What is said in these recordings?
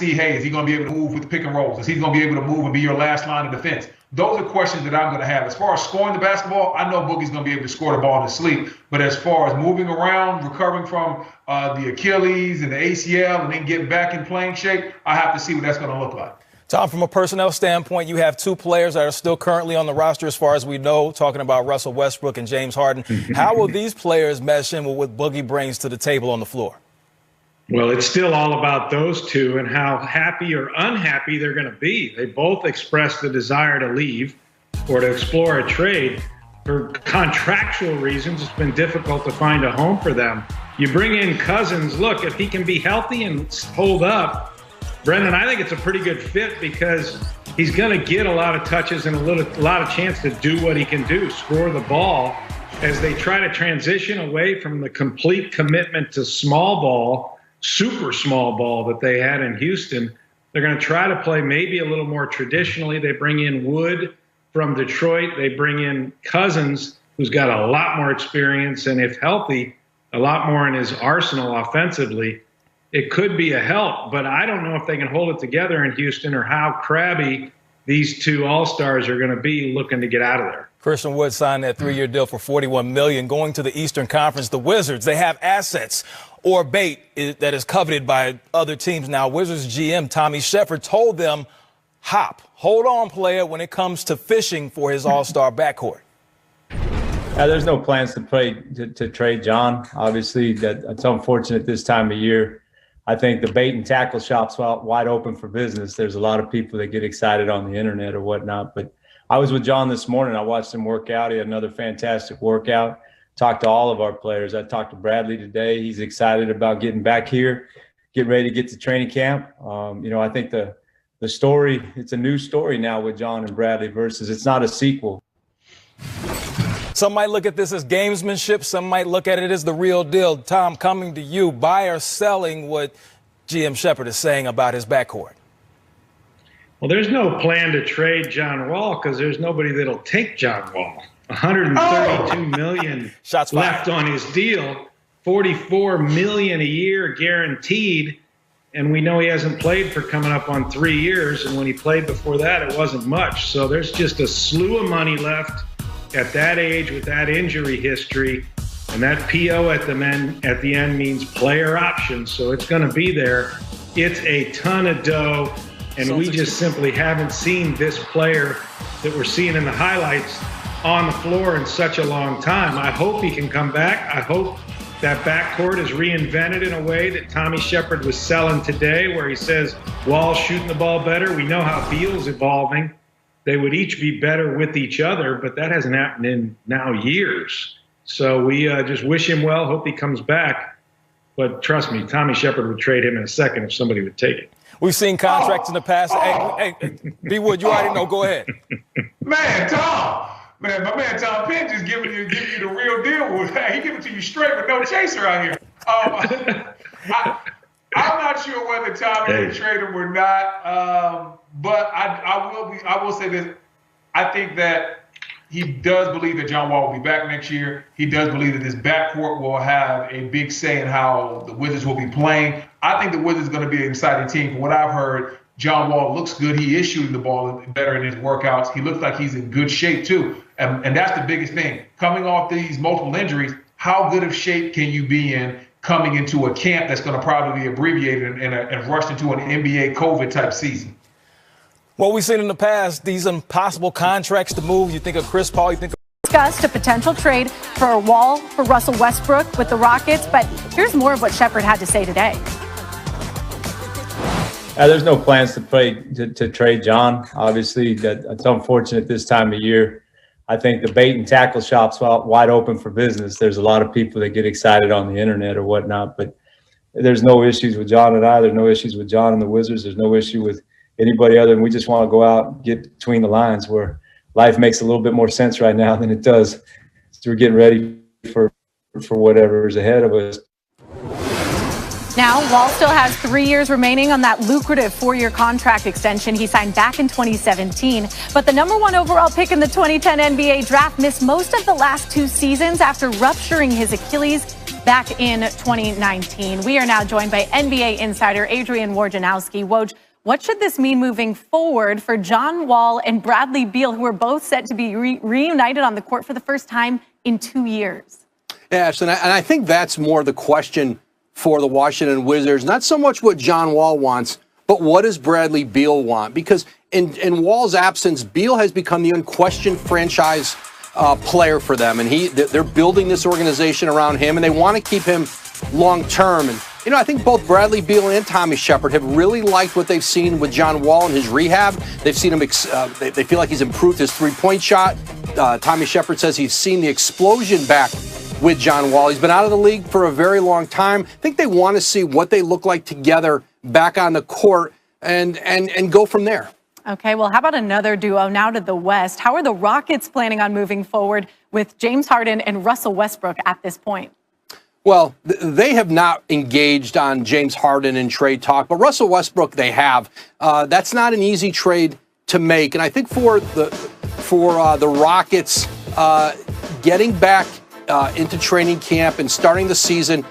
see, hey, is he going to be able to move with the pick and rolls? Is he going to be able to move and be your last line of defense? Those are questions that I'm going to have. As far as scoring the basketball, I know Boogie's going to be able to score the ball in his sleep. But as far as moving around, recovering from the Achilles and the ACL, and then getting back in playing shape, I have to see what that's going to look like. Tom, from a personnel standpoint, you have two players that are still currently on the roster as far as we know, talking about Russell Westbrook and James Harden. How will these players mesh in with what Boogie brings to the table on the floor? Well, it's still all about those two and how happy or unhappy they're going to be. They both expressed the desire to leave or to explore a trade. For contractual reasons, it's been difficult to find a home for them. You bring in Cousins. Look, if he can be healthy and hold up, Brendan, I think it's a pretty good fit because he's going to get a lot of touches and a lot of chance to do what he can do, score the ball. As they try to transition away from the complete commitment to small ball, super small ball that they had in Houston, they're going to try to play maybe a little more traditionally. They bring in Wood from Detroit. They bring in Cousins, who's got a lot more experience and, if healthy, a lot more in his arsenal offensively. It could be a help, but I don't know if they can hold it together in Houston or how crabby these two all-stars are going to be looking to get out of there. Christian Wood signed that 3-year deal for $41 million. Going to the Eastern Conference, the Wizards, they have assets or bait that is coveted by other teams. Now, Wizards GM Tommy Shepard told them, hold on, player, when it comes to fishing for his all-star backcourt. There's no plans to trade John. Obviously, that's unfortunate this time of year. I think the bait and tackle shop's wide open for business. There's a lot of people that get excited on the internet or whatnot. But I was with John this morning. I watched him work out. He had another fantastic workout. Talked to all of our players. I talked to Bradley today. He's excited about getting back here, getting ready to get to training camp. I think the story, it's a new story now with John and Bradley versus it's not a sequel. Some might look at this as gamesmanship. Some might look at it as the real deal. Tom, coming to you, buy or selling what GM Shepard is saying about his backcourt? Well, there's no plan to trade John Wall because there's nobody that'll take John Wall. $132 million left on his deal, $44 million a year guaranteed, and we know he hasn't played for coming up on 3 years, and when he played before that, it wasn't much. So there's just a slew of money left at that age with that injury history, and that PO at the end means player option, so it's going to be there. It's a ton of dough, and we just simply haven't seen this player that we're seeing in the highlights on the floor in such a long time. I hope he can come back. I hope that backcourt is reinvented in a way that Tommy Shepard was selling today, where he says Wall's shooting the ball better. We know how Beal's evolving. They would each be better with each other, but that hasn't happened in now years. So we just wish him well, hope he comes back. But trust me, Tommy Shepard would trade him in a second if somebody would take it. We've seen contracts in the past. Hey, B. Wood, you already know. Go ahead. My man Tom Penn just giving you the real deal. He give it to you straight with no chaser out here. I'm not sure whether Tommy would trade him or not. But I will say this. I think that he does believe that John Wall will be back next year. He does believe that this backcourt will have a big say in how the Wizards will be playing. I think the Wizards are going to be an exciting team. From what I've heard, John Wall looks good. He is shooting the ball better in his workouts. He looks like he's in good shape, too. And that's the biggest thing. Coming off these multiple injuries, how good of shape can you be in coming into a camp that's going to probably be abbreviated and rushed into an NBA COVID-type season? What we've seen in the past, these impossible contracts to move. You think of Chris Paul, you think of... Discussed a potential trade for Wall for Russell Westbrook with the Rockets, but here's more of what Shepard had to say today. There's no plans to trade John. Obviously, that's unfortunate this time of year. I think the bait and tackle shop's wide open for business. There's a lot of people that get excited on the internet or whatnot, but there's no issues with John and I. There's no issues with John and the Wizards. There's no issue with anybody other than we just want to go out and get between the lines, where life makes a little bit more sense right now than it does. So we're getting ready for whatever is ahead of us. Now, Wall still has 3 years remaining on that lucrative 4-year contract extension he signed back in 2017. But the #1 overall pick in the 2010 NBA draft missed most of the last 2 seasons after rupturing his Achilles back in 2019. We are now joined by NBA insider Adrian Wojnarowski. Woj, what should this mean moving forward for John Wall and Bradley Beal, who are both set to be reunited on the court for the first time in 2 years? Yes, and I think that's more the question for the Washington Wizards. Not so much what John Wall wants, but what does Bradley Beal want? Because in Wall's absence, Beal has become the unquestioned franchise player for them, and they're building this organization around him, and they want to keep him long term. And I think both Bradley Beal and Tommy Shepard have really liked what they've seen with John Wall in his rehab. They've seen him. They feel like he's improved his three-point shot. Tommy Shepard says he's seen the explosion back with John Wall. He's been out of the league for a very long time. I think they want to see what they look like together back on the court and go from there. Okay, well, how about another duo now to the West? How are the Rockets planning on moving forward with James Harden and Russell Westbrook at this point? Well, they have not engaged on James Harden in trade talk, but Russell Westbrook they have. That's not an easy trade to make, and I think for the Rockets, getting back into training camp and starting the season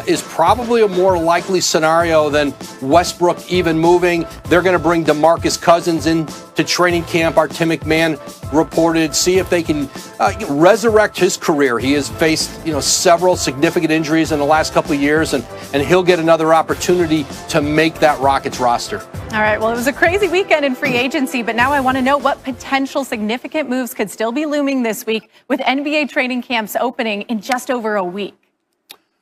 is probably a more likely scenario than Westbrook even moving. They're going to bring DeMarcus Cousins in to training camp. Our Tim McMahon reported, see if they can resurrect his career. He has faced several significant injuries in the last couple of years, and he'll get another opportunity to make that Rockets roster. All right, well, it was a crazy weekend in free agency, but now I want to know what potential significant moves could still be looming this week with NBA training camps opening in just over a week.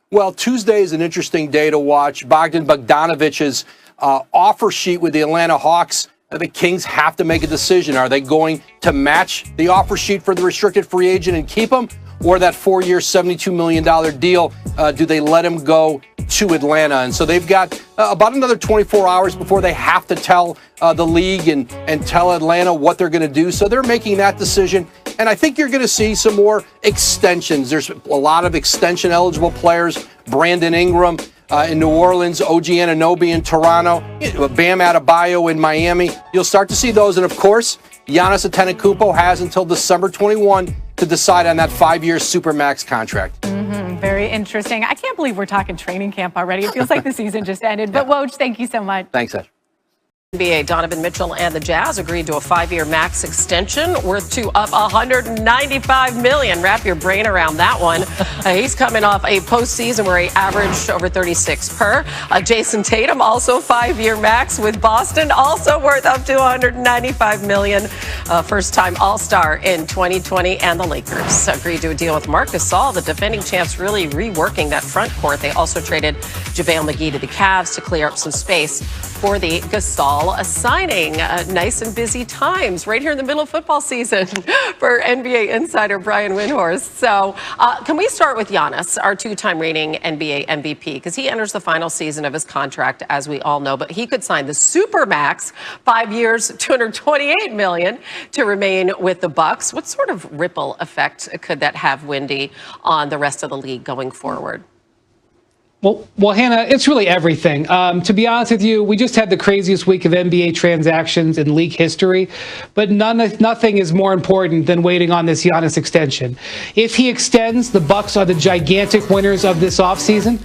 Well, Tuesday is an interesting day to watch. Bogdan Bogdanović's offer sheet with the Atlanta Hawks. The Kings have to make a decision. Are they going to match the offer sheet for the restricted free agent and keep him? Or that 4-year, $72 million deal, do they let him go to Atlanta? And so they've got about another 24 hours before they have to tell the league and tell Atlanta what they're going to do. So they're making that decision. And I think you're going to see some more extensions. There's a lot of extension-eligible players. Brandon Ingram in New Orleans, OG Anunoby in Toronto, Bam Adebayo in Miami. You'll start to see those. And, of course, Giannis Antetokounmpo has until December 21 to decide on that 5-year Supermax contract. Very interesting. I can't believe we're talking training camp already. It feels like the season just ended. But, Woj, thank you so much. Thanks, Ash. NBA Donovan Mitchell and the Jazz agreed to a 5-year max extension worth to up $195 million. Wrap your brain around that one. He's coming off a postseason where he averaged over 36 per. Jason Tatum also 5-year max with Boston, also worth up to $195 million. First-time All-Star in 2020, and the Lakers agreed to a deal with Marc Gasol, the defending champs, really reworking that front court. They also traded JaVale McGee to the Cavs to clear up some space for the Gasol signing. Nice and busy times right here in the middle of football season for NBA insider Brian Windhorst. So can we start with Giannis, our 2-time reigning NBA MVP, because he enters the final season of his contract, as we all know, but he could sign the Supermax, 5 years, $228 million to remain with the Bucks. What sort of ripple effect could that have, Wendy, on the rest of the league going forward? Well, Hannah, it's really everything. To be honest with you, we just had the craziest week of NBA transactions in league history, but nothing is more important than waiting on this Giannis extension. If he extends, the Bucks are the gigantic winners of this offseason.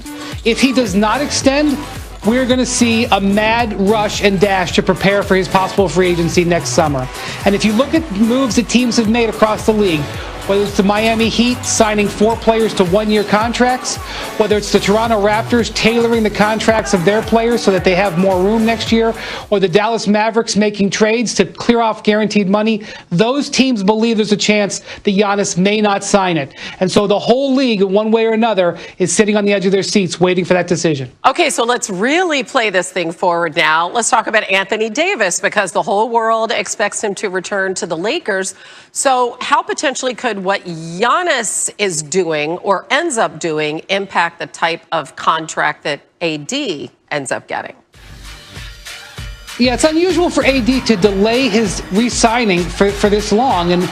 If he does not extend, we're going to see a mad rush and dash to prepare for his possible free agency next summer. And if you look at moves that teams have made across the league, whether it's the Miami Heat signing 4 players to 1-year contracts, whether it's the Toronto Raptors tailoring the contracts of their players so that they have more room next year, or the Dallas Mavericks making trades to clear off guaranteed money, those teams believe there's a chance that Giannis may not sign it. And so the whole league, in one way or another, is sitting on the edge of their seats waiting for that decision. Okay, so let's really play this thing forward now. Let's talk about Anthony Davis, because the whole world expects him to return to the Lakers. So how potentially could what Giannis is doing or ends up doing impact the type of contract that AD ends up getting? Yeah, it's unusual for AD to delay his re-signing for this long. And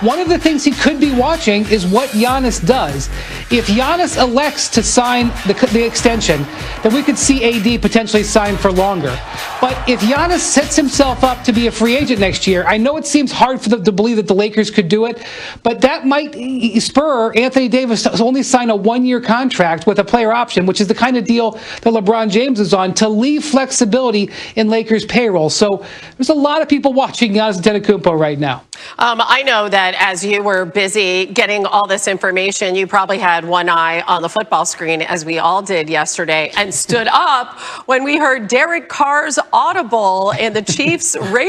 one of the things he could be watching is what Giannis does. If Giannis elects to sign the extension, then we could see AD potentially sign for longer. But if Giannis sets himself up to be a free agent next year, I know it seems hard for them to believe that the Lakers could do it, but that might spur Anthony Davis to only sign a one-year contract with a player option, which is the kind of deal that LeBron James is on, to leave flexibility in Lakers payroll. So there's a lot of people watching Giannis Antetokounmpo right now. I know that as you were busy getting all this information, you probably had one eye on the football screen, as we all did yesterday, and stood up when we heard Derek Carr's audible in the Chiefs' Raiders.